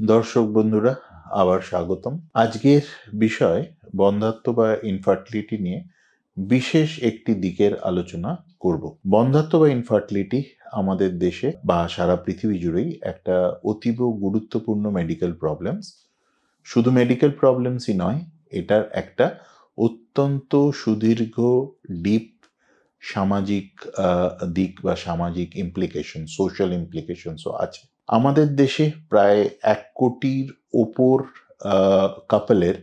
দর্শক বন্ধুরা, আবার স্বাগতম। আজকের বিষয় বন্ধ্যাত্ব বা ইনফার্টিলিটি নিয়ে বিশেষ একটি দিকের আলোচনা করব। বন্ধ্যাত্ব বা ইনফার্টিলিটি আমাদের দেশে বা সারা পৃথিবী জুড়েই একটা অতীব গুরুত্বপূর্ণ মেডিকেল প্রবলেমস। শুধু মেডিকেল প্রবলেমসই নয়, এটার একটা অত্যন্ত সুদীর্ঘ ডিপ সামাজিক দিক বা সামাজিক ইমপ্লিকেশন, সোশ্যাল ইমপ্লিকেশনসও আছে। আমাদের দেশে প্রায় 1 কোটির ওপর কাপলের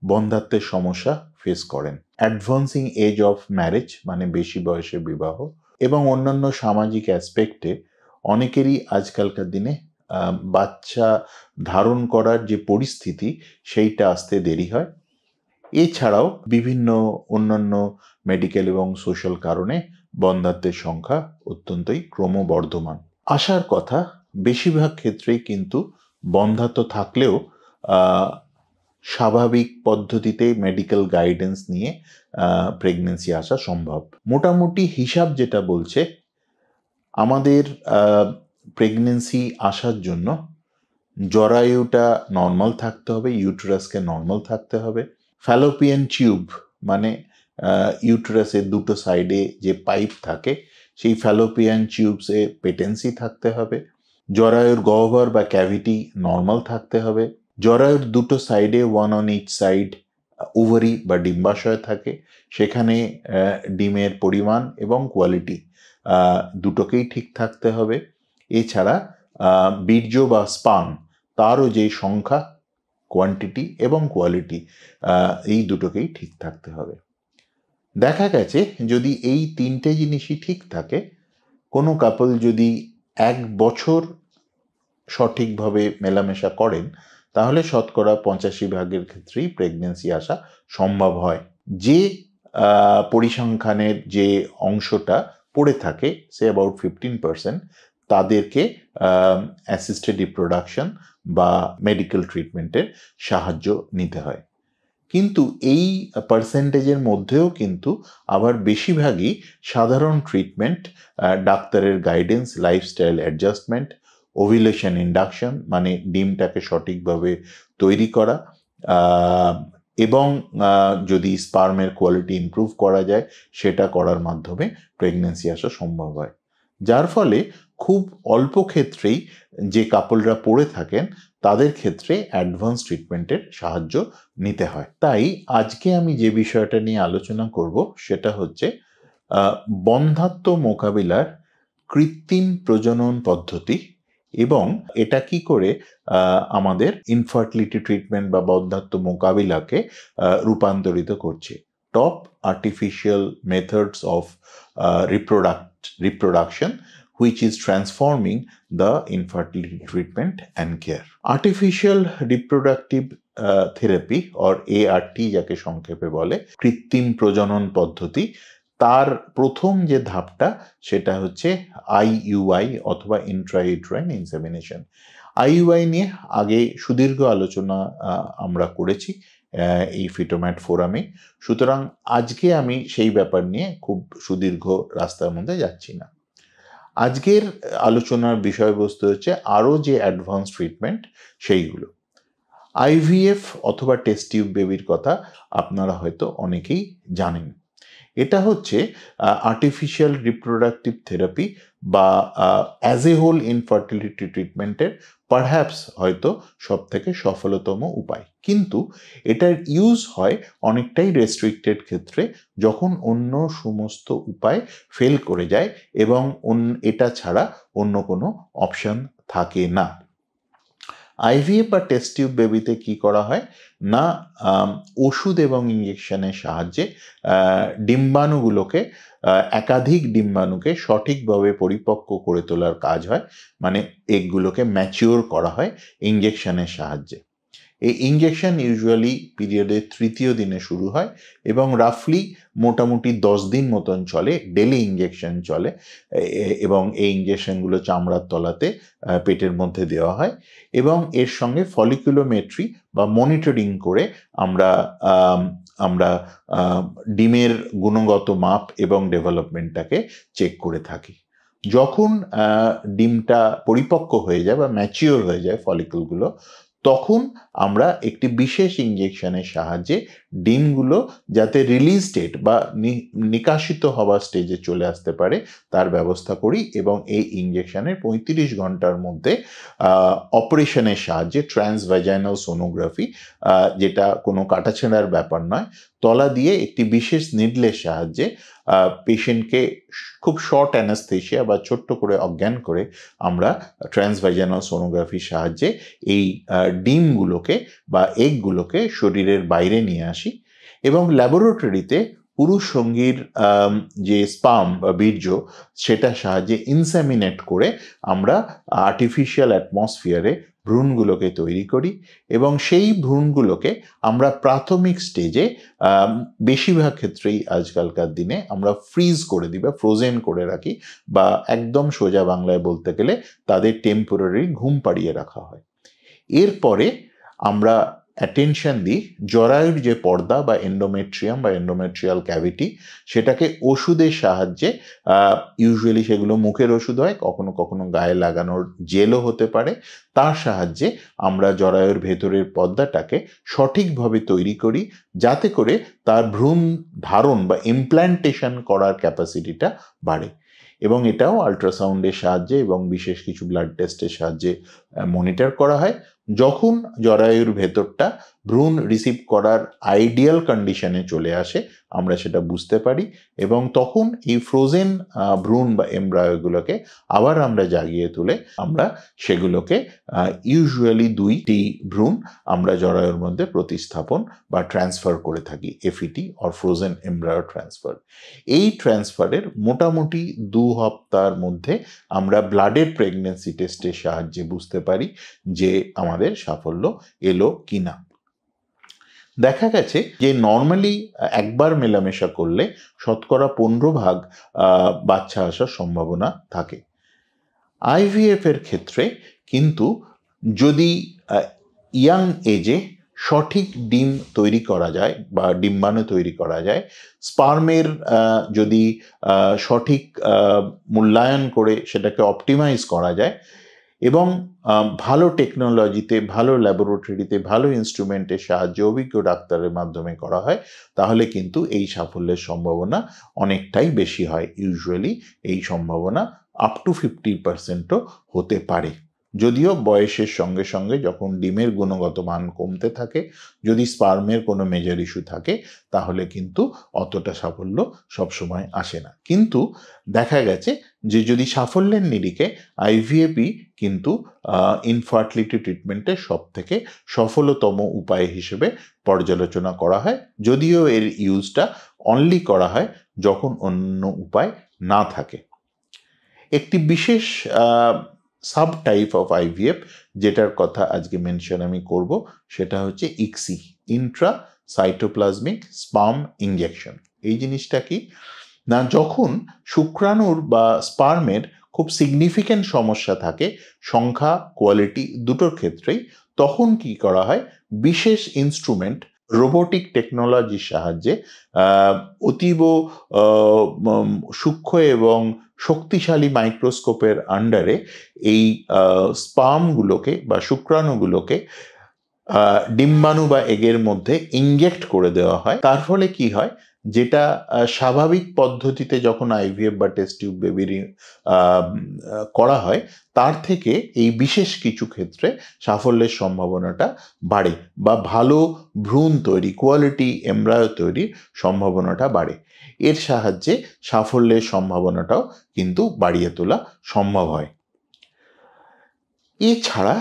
বন্ধ্যাত্বের সমস্যা ফেস করেন। অ্যাডভান্সিং এজ অফ ম্যারেজ মানে বেশি বয়সে বিবাহ এবং অন্যান্য সামাজিক অ্যাসপেক্টে অনেকেরই আজকালকার দিনে বাচ্চা ধারণ করার যে পরিস্থিতি সেইটা আসতে দেরি হয়। এছাড়াও বিভিন্ন অন্যান্য মেডিকেল এবং সোশ্যাল কারণে বন্ধ্যাত্বের সংখ্যা অত্যন্তই ক্রমবর্ধমান। আশার কথা, বেশিরভাগ ক্ষেত্রেই কিন্তু বন্ধ্যাত্ব থাকলেও স্বাভাবিক পদ্ধতিতে মেডিকেল গাইডেন্স নিয়ে প্রেগনেন্সি আসা সম্ভব। মোটামুটি হিসাব যেটা বলছে, আমাদের প্রেগনেন্সি আসার জন্য জরায়ুটা নর্মাল থাকতে হবে, ইউটেরাসকে নর্মাল থাকতে হবে। ফ্যালোপিয়ান টিউব মানে ইউটেরাসের দুটো সাইডে যে পাইপ থাকে, সেই ফ্যালোপিয়ান টিউবসে পেটেন্সি থাকতে হবে। জরায়ুর গহ্বর বা ক্যাভিটি নর্মাল থাকতে হবে। জরায়ুর দুটো সাইডে, one on each side, ovary বা ডিম্বাশয় থাকে। সেখানে ডিমের পরিমাণ এবং কোয়ালিটি দুটোকেই ঠিক থাকতে হবে। এছাড়া বীর্য বা স্পার্ম, তারও যে সংখ্যা, কোয়ান্টিটি এবং কোয়ালিটি, এই দুটোকেই ঠিক থাকতে হবে। দেখা গেছে যদি এই তিনটে জিনিসই ঠিক থাকে, কোনো কাপল যদি 1 বছর সঠিকভাবে মেলামেশা করেন, তাহলে শতকরা 85% ক্ষেত্রেই প্রেগনেন্সি আসা সম্ভব হয়। যে পরিসংখ্যানের যে অংশটা পড়ে থাকে, সে অ্যাবাউট 15%, তাদেরকে অ্যাসিস্টেড রিপ্রোডাকশন বা মেডিকেল ট্রিটমেন্টের সাহায্য নিতে হয়। কিন্তু এই পার্সেন্টেজের মধ্যেও কিন্তু আবার বেশিরভাগই সাধারণ ট্রিটমেন্ট, ডাক্তারের guidance, lifestyle adjustment, ovulation induction মানে ডিমটাকে সঠিকভাবে তৈরি করা, এবং যদি স্পার্মের কোয়ালিটি ইমপ্রুভ করা যায়, সেটা করার মাধ্যমে প্রেগনেন্সি আসা সম্ভব হয়। যার ফলে খুব অল্প ক্ষেত্রেই যে কাপলরা পড়ে থাকেন, তাদের ক্ষেত্রে অ্যাডভান্স ট্রিটমেন্টের সাহায্য নিতে হয়। তাই আজকে আমি যে বিষয়টা নিয়ে আলোচনা করব, সেটা হচ্ছে বন্ধ্যাত্ব মোকাবিলার কৃত্রিম প্রজনন পদ্ধতি এবং এটা কি করে আমাদের ইনফার্টিলিটি ট্রিটমেন্ট বা বন্ধ্যাত্ব মোকাবিলাকে রূপান্তরিত করছে। Top artificial methods of reproduction which is transforming the infertility treatment and care. Artificial reproductive therapy or ART যাকে সংক্ষেপে বলে, কৃত্রিম প্রজনন পদ্ধতি, তার প্রথম যে ধাপটা সেটা হচ্ছে IUI অথবা ইন্ট্রাইউটেরাইন ইনসেমিনেশন। IUI নিয়ে আগে সুদীর্ঘ আলোচনা আমরা করেছি এই ফিটোম্যাট ফোরামে, সুতরাং আজকে আমি সেই ব্যাপার নিয়ে খুব সুদীর্ঘ রাস্তার মধ্যে যাচ্ছি না। আজকের আলোচনার বিষয়বস্তু হচ্ছে আরও যে অ্যাডভান্স ট্রিটমেন্ট সেইগুলো। IVF অথবা টেস্ট টিউব বেবির কথা আপনারা হয়তো অনেকেই জানেন। এটা হচ্ছে আর্টিফিশিয়াল রিপ্রোডাক্টিভ থেরাপি বা অ্যাজ এ হোল ইনফার্টিলিটি ট্রিটমেন্টের পারহ্যাপস হয়তো সব থেকে সফলতম উপায়। কিন্তু এটার ইউজ হয় অনেকটাই রেস্ট্রিক্টেড ক্ষেত্রে, যখন অন্য সমস্ত উপায় ফেল করে যায় এবং এটা ছাড়া অন্য কোনো অপশন থাকে না। IVF বা টেস্ট টিউব বেবিতে কি করা হয় না, ওষুধ এবং ইঞ্জেকশনের সাহায্যে ডিম্বাণুগুলোকে, একাধিক ডিম্বাণুকে সঠিকভাবে পরিপক্ক করে তোলার কাজ হয়, মানে এগুলোকে ম্যাচিওর করা হয় ইঞ্জেকশনের সাহায্যে। এই ইঞ্জেকশন ইউজুয়ালি পিরিয়ডের 3য় দিনে শুরু হয় এবং রাফলি মোটামুটি 10 দিন মতন চলে, ডেলি ইঞ্জেকশন চলে, এবং এই ইঞ্জেকশনগুলো চামড়ার তলাতে পেটের মধ্যে দেওয়া হয় এবং এর সঙ্গে ফলিকুলোমেট্রি বা মনিটরিং করে আমরা ডিমের গুণগত মাপ এবং ডেভেলপমেন্টটাকে চেক করে থাকি। যখন ডিমটা পরিপক্ক হয়ে যায় বা ম্যাচিওর হয়ে যায় ফলিকলগুলো, তখন আমরা একটি বিশেষ ইঞ্জেকশনের সাহায্যে ডিমগুলো যাতে রিলিজ ডেট বা নিকাশিত হওয়ার স্টেজে চলে আসতে পারে তার ব্যবস্থা করি, এবং এই ইঞ্জেকশনের 35 ঘন্টার মধ্যে অপারেশনের সাহায্যে ট্রান্সভ্যাজাইনাল সোনোগ্রাফি, যেটা কোনো কাটাছেঁড়ার ব্যাপার নয়, তলা দিয়ে একটি বিশেষ নিডলের সাহায্যে পেশেন্টকে খুব শর্ট অ্যানাস্থেশিয়া বা ছোট্ট করে অজ্ঞান করে আমরা ট্রান্সভ্যাজাইনাল সোনোগ্রাফির সাহায্যে এই ডিমগুলোকে বা এগগুলোকে শরীরের বাইরে নিয়ে আসি, এবং ল্যাবরেটরিতে পুরুষ সঙ্গীর যে স্পার্ম বা বীর্য সেটার সাহায্যে ইনসেমিনেট করে আমরা আর্টিফিশিয়াল অ্যাটমসফিয়ারে ভ্রূণগুলোকে তৈরি করি, এবং সেই ভ্রূণগুলোকে আমরা প্রাথমিক স্টেজে বেশিরভাগ ক্ষেত্রেই আজকালকার দিনে আমরা ফ্রিজ করে দিই বা ফ্রোজেন করে রাখি, বা একদম সোজা বাংলায় বলতে গেলে তাদের টেম্পোরারি ঘুম পাড়িয়ে রাখা হয়। এরপরে আমরা অ্যাটেনশন দিই জরায়ুর যে পর্দা বা এন্ডোমেট্রিয়াম বা এন্ডোমেট্রিয়াল ক্যাভিটি, সেটাকে ওষুধের সাহায্যে, ইউজুয়ালি সেগুলো মুখের ওষুধ হয়, কখনো কখনো গায়ে লাগানোর জেলও হতে পারে, তার সাহায্যে আমরা জরায়ুর ভেতরের পর্দাটাকে সঠিকভাবে তৈরি করি, যাতে করে তার ভ্রূণ ধারণ বা ইমপ্ল্যান্টেশন করার ক্যাপাসিটিটা বাড়ে। এবং এটাও আল্ট্রাসাউন্ডের সাহায্যে এবং বিশেষ কিছু ব্লাড টেস্টের সাহায্যে মনিটর করা হয়। যখন জরায়ুর ভেতরটা ভ্রূণ রিসিভ করার আইডিয়াল কন্ডিশনে চলে আসে, আমরা সেটা বুঝতে পারি, এবং তখন এই ফ্রোজেন ভ্রূণ বা এমব্রায়োগুলোকে আবার আমরা জাগিয়ে তুলে আমরা সেগুলোকে ইউজুয়ালি 2টি ভ্রূণ আমরা জরায়ুর মধ্যে প্রতিস্থাপন বা ট্রান্সফার করে থাকি, এফইটি অর ফ্রোজেন এমব্রায়ো ট্রান্সফার। এই ট্রান্সফারের মোটামুটি 2 সপ্তাহের মধ্যে আমরা ব্লাডের প্রেগনেন্সি টেস্টের সাহায্যে বুঝতে পারি যে আমাদের সাফল্য এলো কিনা। দেখা গেছে যে নর্মালি একবার মেলামেশা করলে শতকরা 15% বাচ্চা আসার সম্ভাবনা থাকে। আইভিএফ এর ক্ষেত্রে কিন্তু যদি ইয়াং এজে সঠিক ডিম তৈরি করা যায় বা ডিম্বাণু তৈরি করা যায়, স্পার্মের যদি সঠিক মূল্যায়ন করে সেটাকে অপটিমাইজ করা যায়, এবং ভালো টেকনোলজিতে, ভালো ল্যাবরেটরিতে, ভালো ইনস্ট্রুমেন্টের সাহায্যে অভিজ্ঞ ডাক্তারের মাধ্যমে করা হয়, তাহলে কিন্তু এই সাফল্যের সম্ভাবনা অনেকটাই বেশি হয়। ইউজুয়ালি এই সম্ভাবনা আপ টু 50%ও হতে পারে। যদিও বয়সের সঙ্গে সঙ্গে যখন ডিমের গুণগত মান কমতে থাকে, যদি স্পার্মের কোনো মেজর ইস্যু থাকে, তাহলে কিন্তু অতটা সাফল্য সবসময় আসে না। কিন্তু দেখা গেছে যে যদি সাফল্যের নিরিখে আইভিএফই কিন্তু ইনফার্টিলিটি ট্রিটমেন্টের সবথেকে সফলতম উপায় হিসেবে পর্যালোচনা করা হয়, যদিও এর ইউজটা অনলি করা হয় যখন অন্য উপায় না থাকে। একটি বিশেষ সাব টাইপ অফ আইভিএফ যেটার কথা আজকে মেনশন আমি করব, সেটা হচ্ছে ICSI, Intra cytoplasmic sperm injection. এই জিনিসটা কি না, যখন শুক্রাণুর বা স্পার্মের খুব সিগনিফিক্যান্ট সমস্যা থাকে, সংখ্যা কোয়ালিটি দুটোর ক্ষেত্রেই, তখন কি করা হয়, বিশেষ ইনস্ট্রুমেন্ট রোবোটিক টেকনোলজির সাহায্যে অতীব সূক্ষ্ম এবং শক্তিশালী মাইক্রোস্কোপের আন্ডারে এই স্পার্মগুলোকে বা শুক্রাণুগুলোকে ডিম্বাণু বা এগের মধ্যে ইনজেক্ট করে দেওয়া হয়। তার ফলে কি হয়, যেটা স্বাভাবিক পদ্ধতিতে যখন আইভিএফ বা টেস্ট টিউব বেবির করা হয়, তার থেকে এই বিশেষ কিছু ক্ষেত্রে সাফল্যের সম্ভাবনাটা বাড়ে, বা ভালো ভ্রূণ তৈরি, কোয়ালিটি এমব্রায়ো তৈরির সম্ভাবনাটা বাড়ে। এর সাহায্যে সাফল্যের সম্ভাবনাটাও কিন্তু বাড়িয়ে তোলা সম্ভব হয়। এছাড়া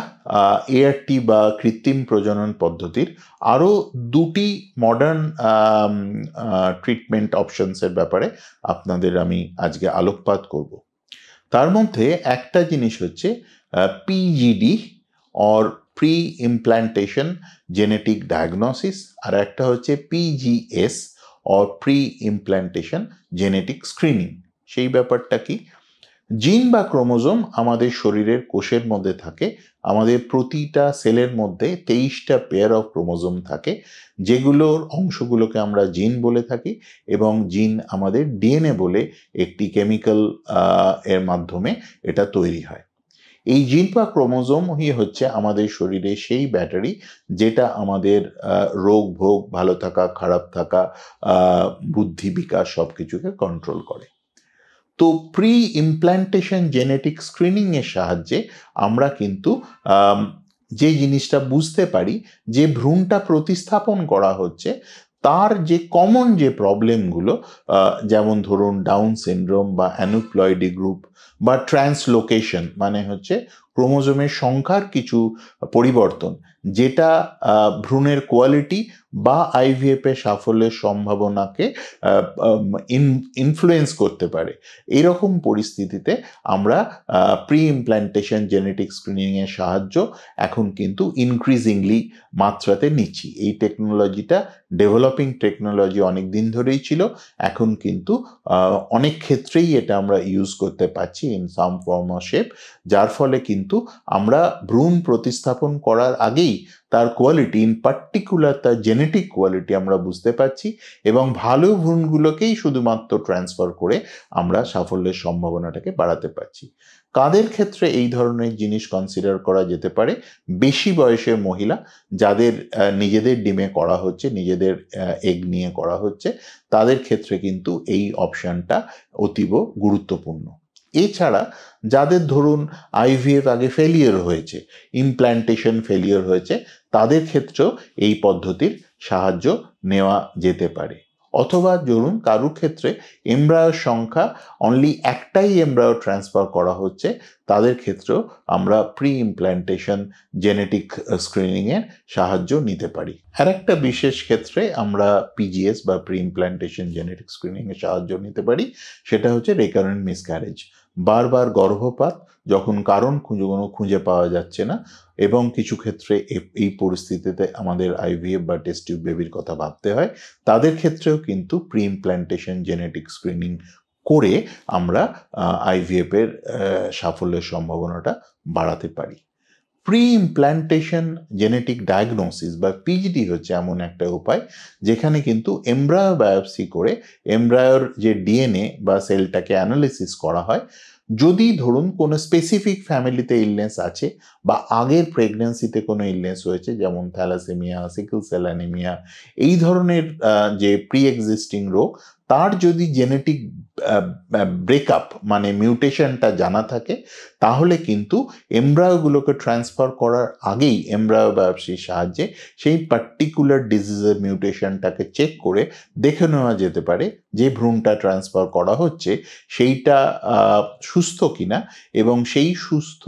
এআরটি বা কৃত্রিম প্রজনন পদ্ধতির আরও 2টি মডার্ন ট্রিটমেন্ট অপশনসের ব্যাপারে আপনাদের আমি আজকে আলোকপাত করব। তার মধ্যে একটা জিনিস হচ্ছে PGD or pre implantation genetic diagnosis, আর একটা হচ্ছে PGS or pre implantation genetic screening. সেই ব্যাপারটা কি, জিন বা ক্রোমোজোম আমাদের শরীরের কোষের মধ্যে থাকে। আমাদের প্রতিটা সেলের মধ্যে 23টা পেয়ার অফ ক্রোমোজোম থাকে, যেগুলোর অংশগুলোকে আমরা জিন বলে থাকি, এবং জিন আমাদের ডিএনএ বলে একটি কেমিক্যাল এর মাধ্যমে এটা তৈরি হয়। এই জিন বা ক্রোমোজোমই হচ্ছে আমাদের শরীরে সেই ব্যাটারি যেটা আমাদের রোগ ভোগ, ভালো থাকা, খারাপ থাকা, বুদ্ধি বিকাশ সবকিছুকে কন্ট্রোল করে। তো প্রি ইমপ্ল্যান্টেশন জেনেটিক স্ক্রিনিং এর সাহায্যে আমরা কিন্তু যে জিনিসটা বুঝতে পারি যে ভ্রূণটা প্রতিস্থাপন করা হচ্ছে তার যে কমন যে প্রবলেমগুলো, যেমন ধরুন ডাউন সিনড্রোম বা অ্যানুপ্লয়েডি গ্রুপ বা ট্রান্সলোকেশন, মানে হচ্ছে ক্রোমোজোমের সংখ্যার কিছু পরিবর্তন, যেটা ভ্রূণের কোয়ালিটি বা আইভিএফ এর সাফল্যের সম্ভাবনাকে ইনফ্লুয়েন্স করতে পারে। এরকম পরিস্থিতিতে আমরা প্রি ইমপ্ল্যান্টেশন জেনেটিক স্ক্রিনিং এর সাহায্য এখন কিন্তু ইনক্রিজিংলি মাত্রাতে নিচ্ছি। এই টেকনোলজিটা ডেভেলপিং টেকনোলজি অনেক দিন ধরেই ছিল, এখন কিন্তু অনেক ক্ষেত্রেই এটা আমরা ইউজ করতে পারছি in some form or shape, যার ফলে কিন্তু আমরা ভ্রূণ প্রতিস্থাপন করার আগেই তার কোয়ালিটি, ইন পার্টিকুলার তার জেনেটিক কোয়ালিটি আমরা বুঝতে পারছি, এবং ভালো ভ্রূণগুলোকেই শুধুমাত্র ট্রান্সফার করে আমরা সাফল্যের সম্ভাবনাটাকে বাড়াতে পারছি। কাদের ক্ষেত্রে এই ধরনের জিনিস কনসিডার করা যেতে পারে? বেশি বয়সের মহিলা যাদের নিজেদের ডিমে করা হচ্ছে, নিজেদের এগ নিয়ে করা হচ্ছে, তাদের ক্ষেত্রে কিন্তু এই অপশানটা অতীব গুরুত্বপূর্ণ। এছাড়া যাদের ধরুন আইভিএফ আগে ফেলিয়ার হয়েছে, ইমপ্ল্যান্টেশন ফেলিয়ার হয়েছে, তাদের ক্ষেত্রেও এই পদ্ধতির সাহায্য নেওয়া যেতে পারে। অথবা ধরুন কারুর ক্ষেত্রে এমব্রায়োর সংখ্যা অনলি একটাই এমব্রায়ো ট্রান্সফার করা হচ্ছে, তাদের ক্ষেত্রেও আমরা প্রি ইমপ্ল্যান্টেশন জেনেটিক স্ক্রিনিংয়ের সাহায্য নিতে পারি। আর একটা বিশেষ ক্ষেত্রে আমরা পিজিএস বা প্রি ইমপ্ল্যান্টেশন জেনেটিক স্ক্রিনিংয়ের সাহায্য নিতে পারি, সেটা হচ্ছে রিকারেন্ট মিসক্যারেজ, বারবার গর্ভপাত, যখন কারণ খুঁজে পাওয়া যাচ্ছে না, এবং কিছু ক্ষেত্রে এই পরিস্থিতিতে আমাদের আইভিএফ বা টেস্ট টিউব বেবির কথা ভাবতে হয়, তাদের ক্ষেত্রেও কিন্তু প্রি ইমপ্ল্যান্টেশন জেনেটিক স্ক্রিনিং করে আমরা আইভিএফ এর সাফল্যের সম্ভাবনাটা বাড়াতে পারি। প্রি ইমপ্ল্যান্টেশন জেনেটিক ডায়াগনোসিস বা পিজিডি হচ্ছে এমন একটা উপায় যেখানে কিন্তু এমব্রায়ো বায়োপসি করে এমব্রায়োর যে ডিএনএ বা সেলটাকে অ্যানালিসিস করা হয়। যদি ধরুন কোনো স্পেসিফিক ফ্যামিলিতে ইলনেস আছে বা আগের প্রেগন্যান্সিতে কোনো ইলনেস হয়েছে, যেমন থ্যালাসেমিয়া, সিকল সেল অ্যানিমিয়া, এই ধরনের যে প্রি এক্সিস্টিং রোগ, তার যদি জেনেটিক ব্রেকআপ মানে মিউটেশনটা জানা থাকে, তাহলে কিন্তু এমব্রায়োগুলোকে ট্রান্সফার করার আগেই এমব্রায়ো বায়োপসির সাহায্যে সেই পার্টিকুলার ডিজিজের মিউটেশনটাকে চেক করে দেখে নেওয়া যেতে পারে যে ভ্রূণটা ট্রান্সফার করা হচ্ছে সেইটা সুস্থ কিনা, এবং সেই সুস্থ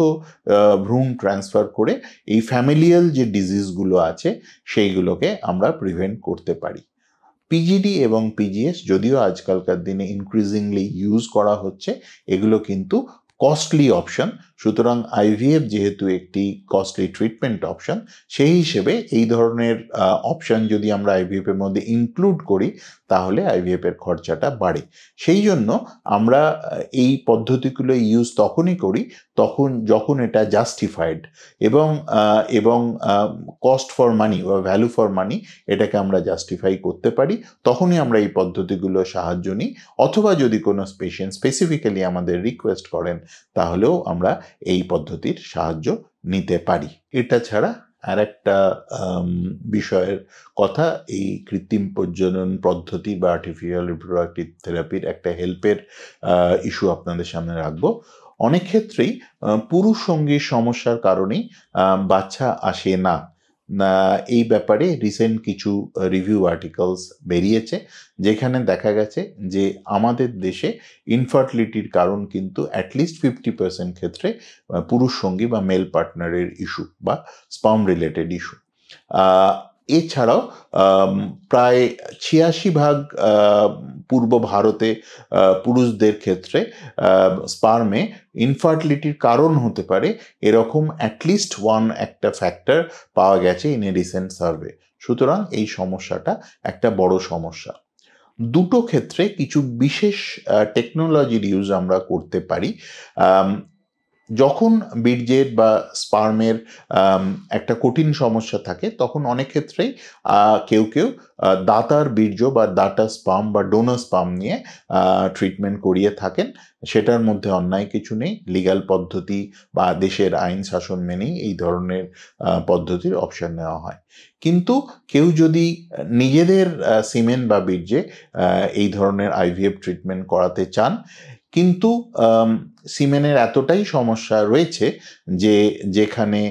ভ্রূণ ট্রান্সফার করে এই ফ্যামিলিয়াল যে ডিজিজগুলো আছে সেইগুলোকে আমরা প্রিভেন্ট করতে পারি। পিজিডি এবং পিজিএস যদিও আজকালকার দিনে ইনক্রিজিংলি ইউজ করা হচ্ছে, এগুলো কিন্তু কস্টলি অপশন। সুতরাং আইভিএফ যেহেতু একটি কস্টলি ট্রিটমেন্ট অপশন, সেই হিসেবে এই ধরনের অপশন যদি আমরা আইভিএফ এর মধ্যে ইনক্লুড করি তাহলে আইভিএফ এর খরচাটা বাড়ে। সেই জন্য আমরা এই পদ্ধতিগুলো ইউজ তখনই করি যখন এটা জাস্টিফাইড, এবং কস্ট ফর মানি বা ভ্যালু ফর মানি এটাকে আমরা জাস্টিফাই করতে পারি, তখনই আমরা এই পদ্ধতিগুলোর সাহায্য নিই। অথবা যদি কোনো পেশেন্ট স্পেসিফিক্যালি আমাদের রিকোয়েস্ট করেন, তাহলেও আমরা এই পদ্ধতির সাহায্য নিতে পারি। এটা ছাড়া আর একটা বিষয়ের কথা, এই কৃত্রিম প্রজনন পদ্ধতি বা আর্টিফিশিয়াল রিপ্রোডাক্টিভ থেরাপির একটা হেল্পের ইস্যু আপনাদের সামনে রাখবো। অনেক ক্ষেত্রেই পুরুষ সঙ্গীর সমস্যার কারণেই বাচ্চা আসে না। এই ব্যাপারে রিসেন্ট কিছু রিভিউ আর্টিকেলস বেরিয়েছে, যেখানে দেখা গেছে যে আমাদের দেশে ইনফার্টিলিটির কারণ কিন্তু অ্যাটলিস্ট 50% ক্ষেত্রে পুরুষ সঙ্গী বা মেল পার্টনারের ইস্যু বা স্পার্ম রিলেটেড ইস্যু। এছাড়াও প্রায় 86% পূর্ব ভারতে পুরুষদের ক্ষেত্রে স্পার্মে ইনফার্টিলিটির কারণ হতে পারে এরকম অ্যাটলিস্ট একটা ফ্যাক্টর পাওয়া গেছে ইন এ রিসেন্ট সার্ভে। সুতরাং এই সমস্যাটা একটা বড় সমস্যা। দুটো ক্ষেত্রে কিছু বিশেষ টেকনোলজির ইউজ আমরা করতে পারি। যখন বীর্যের বা স্পার্মের একটা কঠিন সমস্যা থাকে, তখন অনেক ক্ষেত্রেই কেউ কেউ দাতার বীর্য বা দাতা স্পার্ম বা ডোনার স্পার্ম নিয়ে ট্রিটমেন্ট করিয়ে থাকেন। সেটার মধ্যে অন্যায় কিছু নেই, লিগ্যাল পদ্ধতি বা দেশের আইন শাসন মেনেই এই ধরনের পদ্ধতির অপশন নেওয়া হয়। কিন্তু কেউ যদি নিজেদের সিমেন বা বীর্যে এই ধরনের আইভিএফ ট্রিটমেন্ট করাতে চান, কিন্তু সিমেনের এতটাই সমস্যা রয়েছে যে যেখানে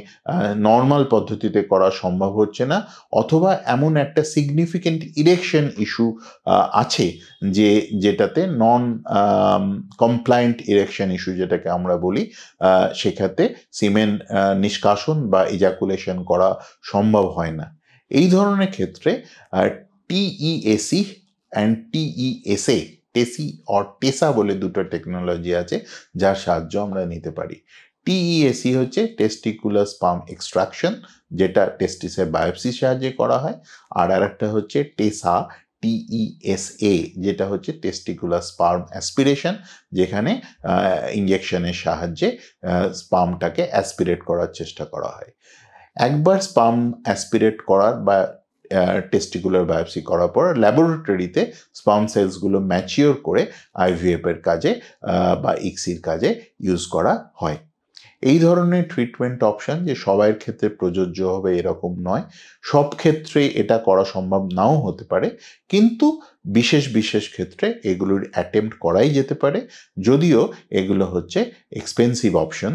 নর্মাল পদ্ধতিতে করা সম্ভব হচ্ছে না, অথবা এমন একটা সিগনিফিকেন্ট ইরেকশন ইস্যু আছে যেটাতে নন কমপ্লায়েন্ট ইরেকশন ইস্যু যেটাকে আমরা বলি, সেক্ষেত্রে সিমেন নিষ্কাশন বা ইজাকুলেশন করা সম্ভব হয় না। এই ধরনের ক্ষেত্রে টিইএসি অ্যান্ড টিইএসএ, টেসি অর টেসা বলে দুটো টেকনোলজি আছে যার সাহায্য আমরা নিতে পারি। টিইএসি হচ্ছে টেস্টিকুলার স্পার্ম এক্সট্রাকশন, যেটা টেস্টিসের বায়োপসির সাহায্যে করা হয়, আর একটা হচ্ছে টেসা, টিইএসএ, যেটা হচ্ছে টেস্টিকুলার স্পার্ম অ্যাসপিরেশন, যেখানে ইঞ্জেকশনের সাহায্যে স্পার্মটাকে অ্যাসপিরেট করার চেষ্টা করা হয়। একবার স্পার্ম অ্যাসপিরেট করার বা টেস্টিকুলার বায়োপসি করার পর ল্যাবরেটরিতে স্পার্ম সেলসগুলো ম্যাচিওর করে আইভিএফ এর কাজে বা ইক্সির কাজে ইউজ করা হয়। এই ধরনের ট্রিটমেন্ট অপশন যে সবার ক্ষেত্রে প্রযোজ্য হবে এরকম নয়, সব ক্ষেত্রে এটা করা সম্ভব নাও হতে পারে, কিন্তু বিশেষ বিশেষ ক্ষেত্রে এগুলোর অ্যাটেম্প্ট করাই যেতে পারে, যদিও এগুলো হচ্ছে এক্সপেন্সিভ অপশন,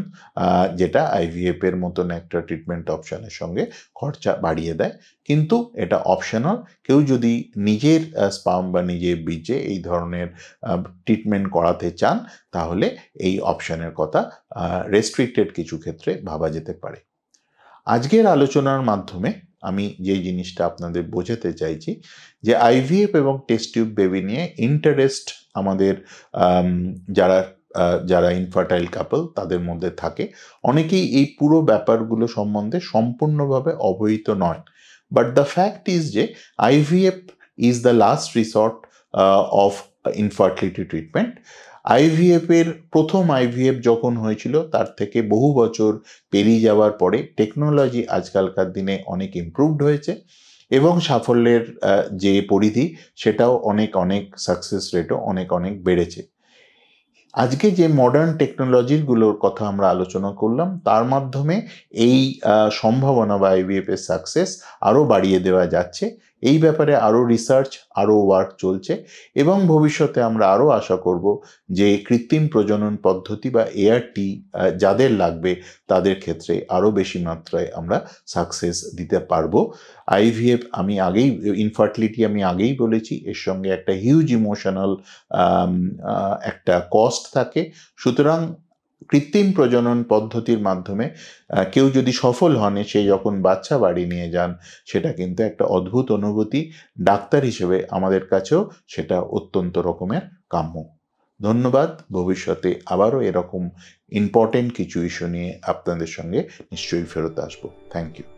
যেটা আইভিএফ এর মতন একটা ট্রিটমেন্ট অপশনের সঙ্গে খরচা বাড়িয়ে দেয়। কিন্তু এটা অপশনাল, কেউ যদি নিজের স্পার্ম বা নিজের বীর্যে এই ধরনের ট্রিটমেন্ট করাতে চান, তাহলে এই অপশনের কথা রেস্ট্রিক্টেড কিছু ক্ষেত্রে ভাবা যেতে পারে। আজকের আলোচনার মাধ্যমে আমি যে জিনিসটা আপনাদের বোঝাতে চাইছি যে আইভিএফ এবং টেস্ট টিউব বেবি নিয়ে ইন্টারেস্ট আমাদের যারা ইনফার্টাইল কাপল তাদের মধ্যে থাকে, অনেকেই এই পুরো ব্যাপারগুলো সম্বন্ধে সম্পূর্ণভাবে অবহিত নয়। বাট দ্য ফ্যাক্ট ইজ যে IVF is the last resort of infertility treatment. IVF এর প্রথম আইভিএফ যখন হয়েছিল তার থেকে বহু বছর পেরিয়ে যাওয়ার পরে টেকনোলজি আজকালকার দিনে অনেক ইমপ্রুভড হয়েছে এবং সাফল্যের যে পরিধি সেটাও অনেক সাকসেস রেটও অনেক বেড়েছে। আজকে যে মডার্ন টেকনোলজিগুলোর কথা আমরা আলোচনা করলাম, তার মাধ্যমে এই সম্ভাবনা বা আইভিএফ এর সাকসেস আরও বাড়িয়ে দেওয়া যাচ্ছে। এই ব্যাপারে আরও রিসার্চ, আরও ওয়ার্ক চলছে এবং ভবিষ্যতে আমরা আরও আশা করব যে কৃত্রিম প্রজনন পদ্ধতি বা এআরটি যাদের লাগবে তাদের ক্ষেত্রে আরও বেশি মাত্রায় আমরা সাকসেস দিতে পারবো। আইভিএফ ইনফার্টিলিটি আমি আগেই বলেছি, এর সঙ্গে একটা হিউজ ইমোশনাল একটা কস্ট থাকে। সুতরাং কৃত্রিম প্রজনন পদ্ধতির মাধ্যমে কেউ যদি সফল হন, সে যখন বাচ্চা বাড়ি নিয়ে যান, সেটা কিন্তু একটা অদ্ভুত অনুভূতি। ডাক্তার হিসেবে আমাদের কাছেও সেটা অত্যন্ত রকমের কাম্য। ধন্যবাদ। ভবিষ্যতে আবারও এরকম ইম্পর্টেন্ট কিছু ইস্যু নিয়ে আপনাদের সঙ্গে নিশ্চয়ই ফেরত আসবো। Thank you.